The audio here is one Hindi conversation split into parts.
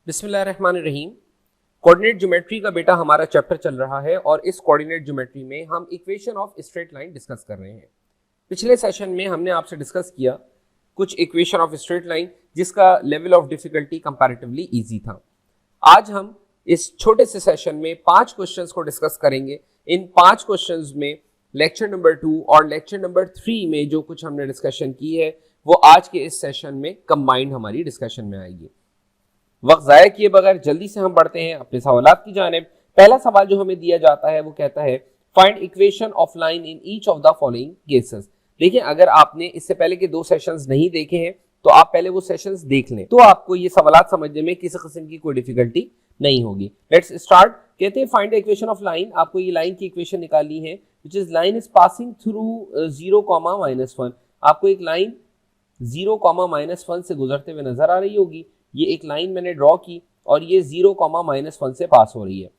बिस्मिल्लाहिर्रहमानिर्रहीम। कोऑर्डिनेट ज्योमेट्री का बेटा हमारा चैप्टर चल रहा है और इस कोऑर्डिनेट ज्योमेट्री में हम equation of straight line discuss कर रहे हैं। पिछले सेशन में हमने आपसे डिस्कस किया कुछ इक्वेशन ऑफ स्ट्रेट लाइन जिसका level of difficulty comparatively easy था। आज हम इस छोटे से सेशन में 5 क्वेश्चंस को डिस्कस करेंगे। इन 5 क्वेश्चंस में लेक्चर नंबर 2 और लेक्चर नंबर 3 में जो कुछ हमने डिस्कशन की है वो आज के इस सेशन में कंबाइंड हमारी डिस्कशन में आएगी। वक्त जाया किए बगैर जल्दी से हम बढ़ते हैं अपने सवालात की जानिब। पहला सवाल जो हमें दिया जाता है वो कहता है find equation of line in each of the following cases. देखिए, अगर आपने इससे पहले के 2 सेशंस नहीं देखे हैं तो आप पहले वो सेशंस देख लें, तो आपको ये सवालात समझने में किसी किस्म की कोई डिफिकल्टी नहीं होगी। Let's start. कहते हैं find the equation of line. आपको ये लाइन की इक्वेशन निकालनी है which is line is passing through 0, -1। आपको एक लाइन 0, -1 से गुजरते हुए नजर आ रही होगी। ये एक लाइन मैंने ड्रॉ की और ये 0, -1 से पास हो रही है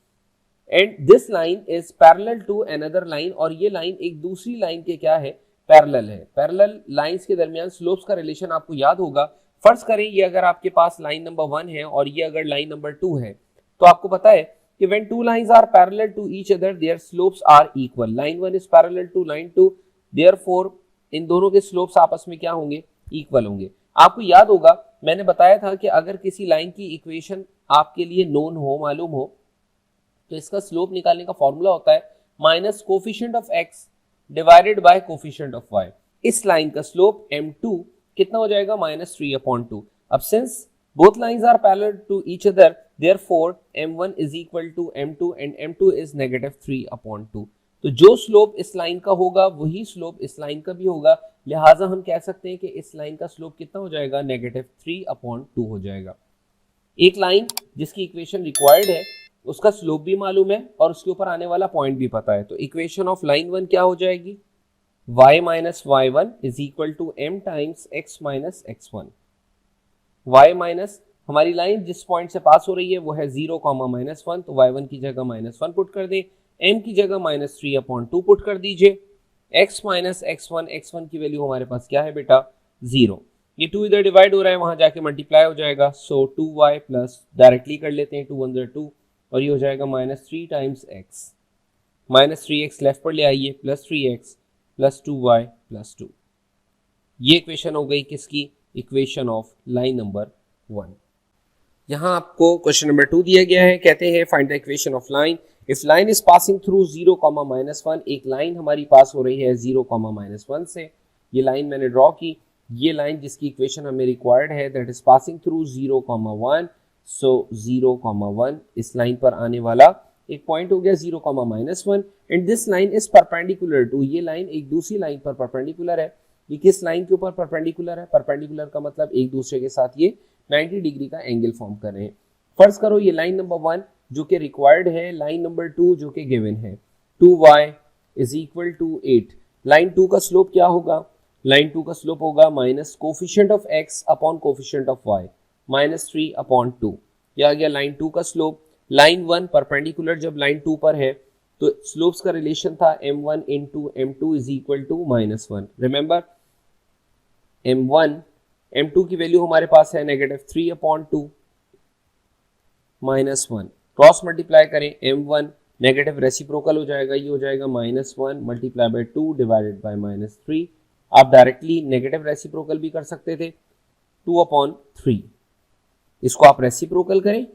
and this line is parallel to another line, और ये लाइन एक दूसरी लाइन के क्या है, पैरेलल है। पैरेलल लाइंस के दरमियान स्लोप्स का रिलेशन आपको याद होगा। फर्ज करें ये अगर आपके पास लाइन नंबर 1 है और ये अगर लाइन नंबर 2 है, तो आपको पता है कि when two lines are parallel to each other their slopes are equal. Line 1 is parallel to line 2, therefore इन दोनों के स्लोप्स आपस में क्या होंगे, इक्वल होंगे। आपको याद होगा मैंने बताया था कि अगर किसी लाइन की इक्वेशन आपके लिए नोन हो, मालूम हो, तो इसका स्लोप निकालने का फॉर्मूला होता है minus coefficient of x divided by coefficient of y. इस लाइन का स्लोप m2 कितना हो जाएगा, -3/2। अब since both lines are parallel to each other therefore m1 is equal to m2 and m2 is -3/2। तो जो स्लोप इस लाइन का होगा वही स्लोप इस लाइन का भी होगा, लिहाजा हम कह सकते हैं कि इस लाइन का स्लोप कितना हो जाएगा, -3/2 हो जाएगा। एक लाइन जिसकी इक्वेशन रिक्वायर्ड है उसका स्लोप भी मालूम है और उसके ऊपर आने वाला पॉइंट भी पता है, तो इक्वेशन ऑफ लाइन 1 क्या हो जाएगी, y - y1 is equal to m times x - x1। y minus हमारी लाइन जिस पॉइंट से पास हो रही है वो है 0, -1, तो y1 की जगह -1 पुट कर दें, m की जगह -3/2 पुट कर दीजिए। x - x1 की वैल्यू हमारे पास क्या है बेटा, 0। ये 2 इधर डिवाइड हो रहा है, वहां जाके मल्टीप्लाई हो जाएगा, सो 2y प्लस डायरेक्टली कर लेते हैं, 2 1 2 और ये हो जाएगा -3 टाइम्स x, -3x लेफ्ट पर ले आइए, +3x प्लस 2y प्लस 2। ये इक्वेशन हो गई किसकी, इक्वेशन ऑफ लाइन नंबर 1। यहाँ आपको क्वेश्चन नंबर 2 दिया गया है। कहते हैं find the equation of line if line is passing through 0, -1। एक लाइन हमारी पास हो रही है 0, -1 से। ये लाइन मैंने ड्रॉ की, ये लाइन जिसकी इक्वेशन हमें रिक्वायर्ड है दैट इज पासिंग थ्रू 0, सो 0, इस लाइन पर आने वाला एक पॉइंट हो गया 0, -1 and this line is perpendicular to, ये लाइन एक दूसरी लाइन पर परपेंडिकुलर है। ये किस लाइन के ऊपर परपेंडिकुलर है, परपेंडिकुलर का मतलब एक दूसरे के साथ ये 90 डिग्री का एंगल फॉर्म कर रहे हैं। फर्ज करो ये लाइन नंबर 1 जो कि रिक्वायर्ड है, लाइन नंबर 2 जो कि गिवन है, 2y is equal to 8। Line 2 का स्लोप क्या होगा, लाइन 2 का स्लोप होगा minus coefficient of x upon coefficient of y, -3/2। यह आ गया लाइन 2 का स्लोप। लाइन 1 परपेंडिकुलर जब लाइन 2 पर है तो स्लोप्स का रिलेशन था m1 into m2 is equal to -1। Remember m2 की वैल्यू हमारे पास है -3/2 -1। क्रॉस मल्टीप्लाई करें m1 नेगेटिव रेसिप्रोकल हो जाएगा, ये हो जाएगा -1 मल्टीप्लाई बाय 2 डिवाइडेड बाय -3। आप डायरेक्टली नेगेटिव रेसिप्रोकल भी कर सकते थे, 2/3। इसको आप रेसिप्रोकल करें,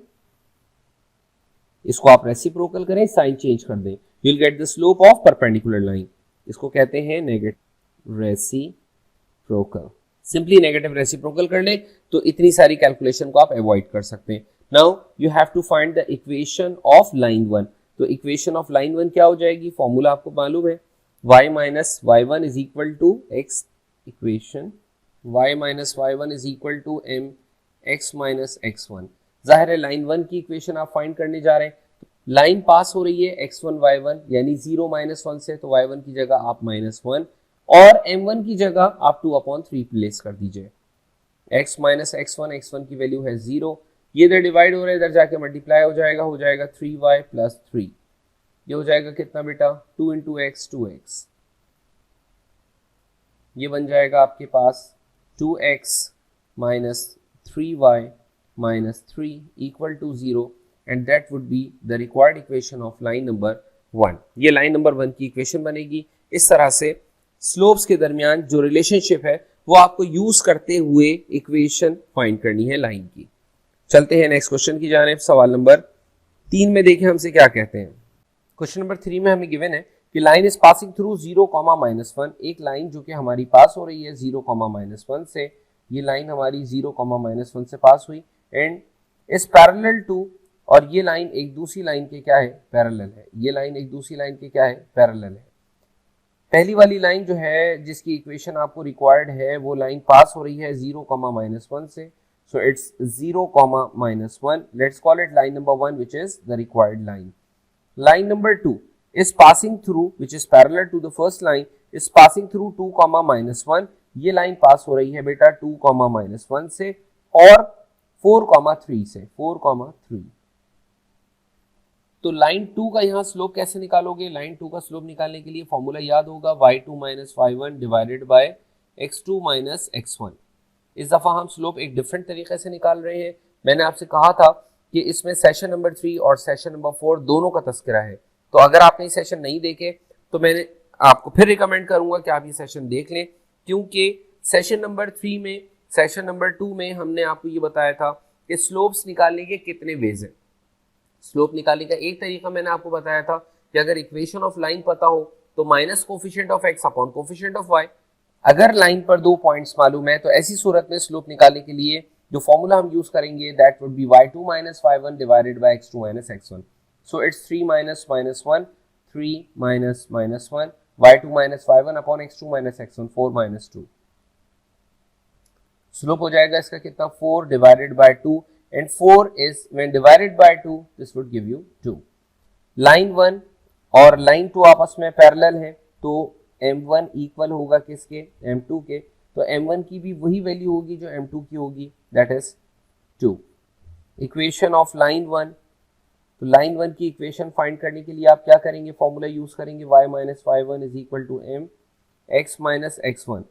इसको आप रेसिप्रोकल करें, साइन चेंज कर दें, you will get the slope of perpendicular line. इसको कहते हैं negative reciprocal. Simply negative reciprocal कर लें तो इतनी सारी कैलकुलेशन को आप अवॉइड कर सकते हैं। Now you have to find the equation of line 1। तो इक्वेशन ऑफ लाइन 1 क्या हो जाएगी, फॉर्मूला आपको मालूम है, y - y1 is equal to x, equation y - y1 is equal to mx - x1। जाहिर है लाइन 1 की इक्वेशन आप फाइंड करने जा रहे हैं। लाइन पास हो रही है x1 y1 यानी 0, -1 से, तो y1 की जगह आप -1 और m1 की जगह आप 2/3 प्लेस कर दीजिए। x - x1 की वैल्यू है 0, ये इधर डिवाइड हो रहा है, इधर जाके मल्टीप्लाई हो जाएगा 3y प्लस 3। ये हो जाएगा कितना बेटा, 2 इंटू एक्स 2x, ये बन जाएगा आपके पास 2x - 3y -3 equal to 0 and that would be the required equation of line number 1. ये लाइन नंबर 1 की इक्वेशन बनेगी। इस तरह से स्लोप्स के दरमियान जो रिलेशनशिप है वो आपको यूज करते हुए इक्वेशन फाइंड करनी है लाइन की। चलते हैं नेक्स्ट क्वेश्चन की जानिब। सवाल नंबर 3 में देखें हमसे क्या कहते हैं। क्वेश्चन नंबर 3 में हमें गिवन है कि लाइन इज पासिंग थ्रू 0, -1। एक लाइन जो कि हमारी पास हो रही है 0, -1 से, ये लाइन हमारी 0, -1 से पास हुई एंड इज पैरेलल टू, और ये लाइन एक दूसरी लाइन के क्या है, पैरेलल है। ये लाइन एक दूसरी लाइन के क्या है, पैरेलल है। पहली वाली लाइन जो है जिसकी इक्वेशन आपको रिक्वायर्ड है वो लाइन पास हो रही है 0, -1 से, so it's 0, -1. Let's call it line number 1 which is the required line. Line number 2 is passing through, which is parallel to the first line, is passing through 2, -1. ये लाइन पास हो रही है बेटा 2, -1 से और 4, 3 से, 4, 3। तो लाइन 2 का यहाँ स्लोप कैसे निकालोगे? लाइन 2 का स्लोप निकालने के लिए फॉर्मूला याद होगा y2 - y1 divided by x2 - x1। इस दफा हम स्लोप एक डिफरेंट तरीके से निकाल रहे हैं। मैंने आपसे कहा था कि इसमें सेशन नंबर 3 और सेशन नंबर 4 दोनों का तस्करा है, तो अगर आपने ये सेशन नहीं देखे तो मैंने आपको फिर रिकमेंड करूंगा कि आप ये सेशन देख लें, क्योंकि सेशन नंबर 3 में, सेशन नंबर 2 में हमने आपको ये बताया था कि स्लोप्स निकालने के कितने वेज हैं। स्लोप निकालने का एक तरीका मैंने आपको बताया था कि अगर इक्वेशन ऑफ लाइन पता हो तो minus coefficient of x upon coefficient of y। अगर लाइन पर 2 पॉइंट्स मालूम है तो ऐसी सूरत में स्लोप निकालने के लिए जो फॉर्मूला हम यूज करेंगे that would be y2 - y1 divided by x2 - x1। So it's 3 - -1, 3 - -1, y2 - y1 upon x2 - x1, 4 - 2। Slope हो जाएगा इसका कितना, 4 divided by 2 and 4 is when divided by 2 this would give you 2. Line 1 और लाइन 2 आपस में पैरेलल है तो m1 इक्वल होगा किसके, m2 के। तो m1 की भी वही वैल्यू होगी जो m2 की होगी, that is 2। Equation of line 1, तो लाइन 1 की इक्वेशन फाइंड करने के लिए आप क्या करेंगे, फॉर्मूला यूज करेंगे y - y1 is equal to m x - x1।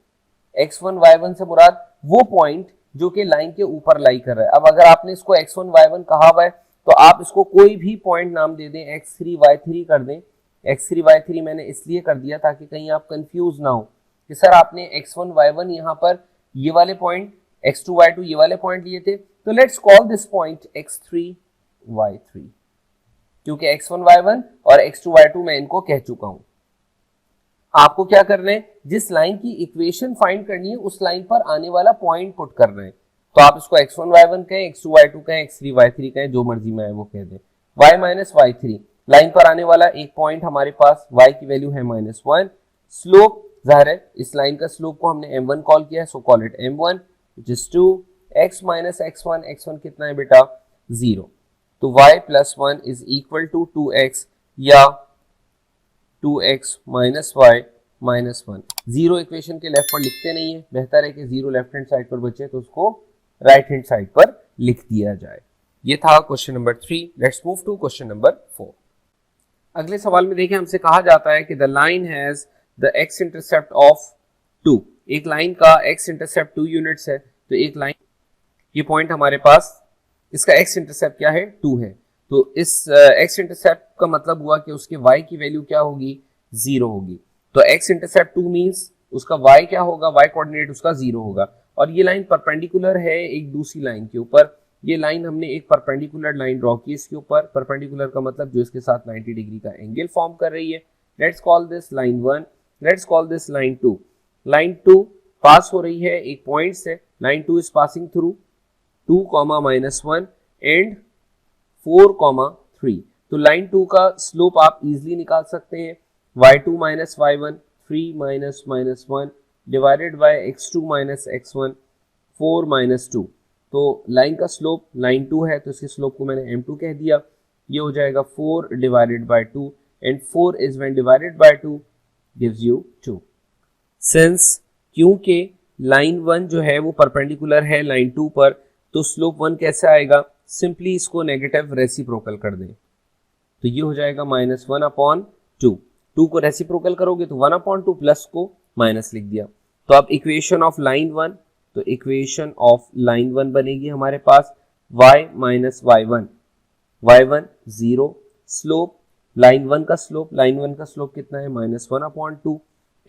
x1 y1 से मुराद वो पॉइंट जो कि लाइन के ऊपर लाई कर रहा है। अब अगर आपने इसको x1 y1 कहा हुआ है तो आप इसको कोई भी पॉइंट नाम दे दें, x3 y3 कर दें। x3 y3 मैंने इसलिए कर दिया ताकि कहीं आप कंफ्यूज ना हो कि सर आपने x1 y1 यहाँ पर ये वाले पॉइंट, x2 y2 ये वाले पॉइंट लिए थे, तो let's call this point x3 y3, क्योंकि x1 y1 और x2 y2 मैं इनको कह चुका हूं। आपको क्या करना है, जिस लाइन की इक्वेशन फाइंड करनी है उस लाइन पर आने वाला पॉइंट पुट करना है। तो आप इसको x1 y1 कहें, x2 y2 कहें, x3 y3 कहें, जो मर्जी में है वो कह दें। y - y3 लाइन पर आने वाला एक पॉइंट हमारे पास, y की वैल्यू है -1। स्लोप जाहिर है इस लाइन का स्लोप को हमने m1 कॉल किया है, so call it m1 which is 2। x - x1, x1 कितना है बेटा, 0। तो y + 1 is equal to 2x या 2x - y - 1। 0 इक्वेशन के लेफ्ट पर लिखते नहीं है, बेहतर है कि 0 लेफ्ट हैंड साइड पर बचे तो उसको राइट हैंड साइड पर लिख दिया जाए। ये था question number 3। Let's move to question number 4। अगले सवाल में देखिए हमसे कहा जाता है कि the line has the x intercept of 2। एक लाइन का x इंटरसेप्ट 2 यूनिट्स है, तो एक लाइन, ये पॉइंट हमारे पास, इसका x इंटरसेप्ट क्या है, 2 है। तो इस x इंटरसेप्ट का मतलब हुआ कि उसके y की वैल्यू क्या होगी, 0 होगी। तो x इंटरसेप्ट 2 मींस उसका y क्या होगा, y कोऑर्डिनेट उसका 0 होगा। और ये लाइन परपेंडिकुलर है एक दूसरी लाइन के ऊपर। ये लाइन हमने एक परपेंडिकुलर लाइन ड्रॉ की इसके ऊपर। परपेंडिकुलर का मतलब जो इसके साथ 90 डिग्री का एंगल फॉर्म कर रही है। Let's call this line 1, let's call this line 2। Line 2 पास हो रही है एक पॉइंट से, line 2 is passing through 2, -1 and 4, 3। तो लाइन 2 का स्लोप आप इजीली निकाल सकते हैं, y2 - y1, 3 - -1 divided by x2 - x1, 4 - 2। तो लाइन का स्लोप, लाइन 2 है तो इसके स्लोप को मैंने m2 कह दिया। ये हो जाएगा 4 divided by 2 and 4 is when divided by 2 gives you 2। Since क्योंकि लाइन 1 जो है वो परपेंडिकुलर है लाइन 2 पर, तो स्लोप 1 कैसे आएगा, सिंपली इसको नेगेटिव रेसिप्रोकल कर दें। तो ये हो जाएगा -1/2। 2 को रेसिप्रोकल करोगे तो 1/2 प्लस को माइनस लिख दिया। तो अब इक्वेशन ऑफ लाइन 1, तो इक्वेशन ऑफ लाइन 1 बनेगी हमारे पास y minus y1, y1 0, slope line 1 का स्लोप कितना है -1/2,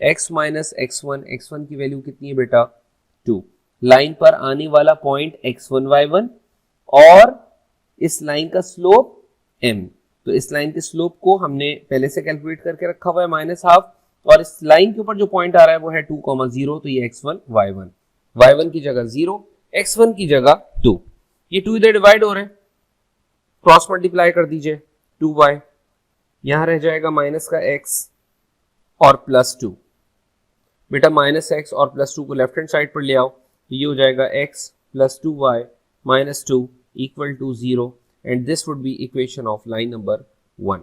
x माइनस x1, x1 की वैल्यू कितनी है बेटा 2, लाइन पर आने वाला पॉइंट x1 y1 और इस लाइन का स्लोप m। तो इस लाइन के स्लोप को हमने पहले से कैलकुलेट करके रखा हुआ है -1/2 और इस लाइन के ऊपर जो पॉइंट आ रहा है वो है 2,0, तो ये x1 y1, y1 की जगह 0, x1 की जगह 2, ये 2 इधर डिवाइड हो रहे हैं, क्रॉस मल्टीप्लाई कर दीजिए 2y, यहां रह जाएगा माइनस का x और प्लस 2, बेटा माइनस x और प्लस 2 को लेफ्ट हैंड साइड पर ले आओ, ये हो जाएगा x plus 2y minus 2 equal to 0 and this would be equation of line number 1।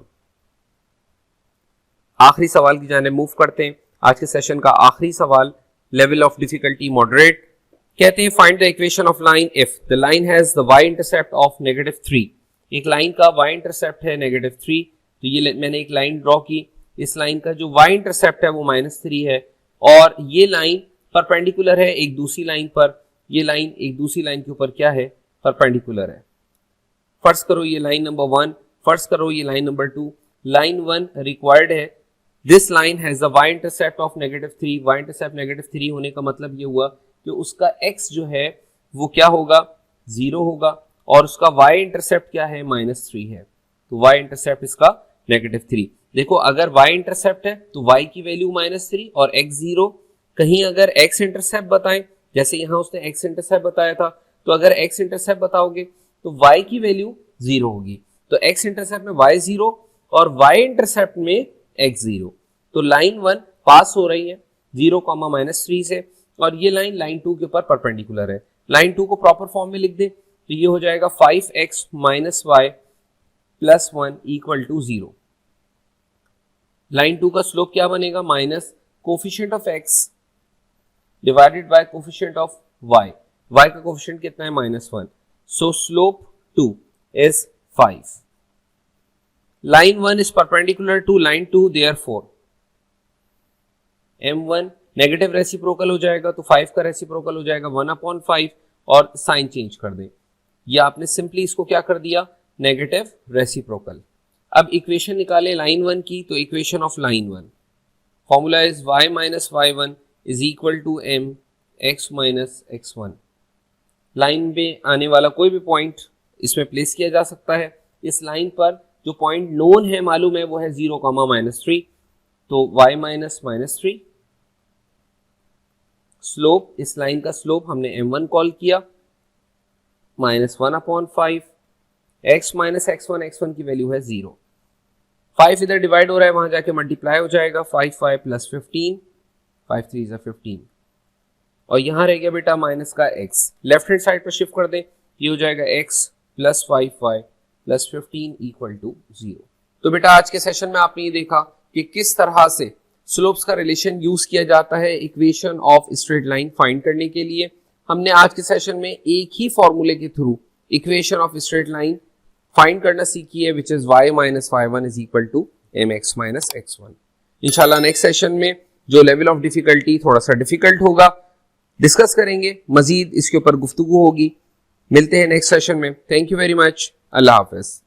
आखिरी सवाल की जाने मूव करते हैं। आज के सेशन का आखिरी सवाल, लेवल ऑफ डिफिकल्टी मॉडरेट, कहते हैं find the equation of line if the line has the y intercept of -3। एक लाइन का y इंटरसेप्ट है -3, तो ये मैंने एक लाइन ड्रॉ की, इस लाइन का जो y इंटरसेप्ट है वो -3 है और ये लाइन परपेंडिकुलर है एक दूसरी लाइन पर, ये लाइन एक दूसरी लाइन के ऊपर क्या है परपेंडिकुलर है। फर्स्ट करो ये लाइन नंबर 1, फर्स्ट करो ये लाइन नंबर 2, लाइन 1 रिक्वायर्ड है, this line has the y intercept of -3, y intercept -3 होने का मतलब ये हुआ कि उसका x जो है वो क्या होगा 0 होगा और उसका y इंटरसेप्ट क्या है -3 है, तो y इंटरसेप्ट इसका -3। देखो अगर y इंटरसेप्ट है तो y की वैल्यू -3 और x 0, कहीं अगर x इंटरसेप्ट बताएं, जैसे यहां उसने x इंटरसेप्ट बताया था, तो अगर x इंटरसेप्ट बताओगे तो y की वैल्यू 0 होगी, तो x इंटरसेप्ट में y 0 और y इंटरसेप्ट में x 0, तो लाइन 1 पास हो रही है 0, -3 से और ये लाइन 2 के ऊपर परपेंडिकुलर है। लाइन 2 को प्रॉपर फॉर्म में लिख दे तो ये हो जाएगा 5x minus y plus 1 equal to 0। Line 2 का स्लोप क्या बनेगा minus coefficient of x divided by coefficient of y, y का कोफिशिएंट कितना है -1, so slope 2 is 5। Line 1 is perpendicular to line 2, therefore m1 negative reciprocal हो जाएगा तो 5 का रेसिप्रोकल हो जाएगा 1/5 और साइन चेंज कर दें, या आपने सिंपली इसको क्या कर दिया नेगेटिव रेसिप्रोकल। अब इक्वेशन निकाले लाइन 1 की, तो equation of line 1 formula is y minus y1 is equal to m x minus x1। Line में आने वाला कोई भी पॉइंट इसमें प्लेस किया जा सकता है, इस लाइन पर जो पॉइंट नोन है मालूम है वो है 0, -3, तो y माइनस -3, स्लोप इस लाइन का स्लोप हमने m1 कॉल किया -1/5, x माइनस x1, x1 की वैल्यू है 0, 5 इधर डिवाइड हो रहा है वहां जाके मल्टीप्लाई हो जाएगा 5 प्लस 15, 5 3 is 15 और यहां रह गया बेटा माइनस का x, लेफ्ट हैंड साइड पर शिफ्ट कर दे, ये हो जाएगा x plus 5y plus 15 equal to 0। तो बेटा आज के सेशन में आपने ये देखा कि किस तरह से स्लोप्स का रिलेशन यूज किया जाता है equation of straight line find करने के लिए। हमने आज के सेशन में एक ही फॉर्मूले के through equation of straight line find करना सीखी है, which is y minus y1 is equal to mx minus x1। इंशाल्लाह नेक्स्ट सेशन में जो लेवल ऑफ डिफिकल्टी थोड़ा सा डिफिकल्ट होगा डिस्कस करेंगे, मजीद इसके ऊपर गुफ्तगू होगी। मिलते हैं नेक्स्ट सेशन में। Thank you very much, Allah Hafiz.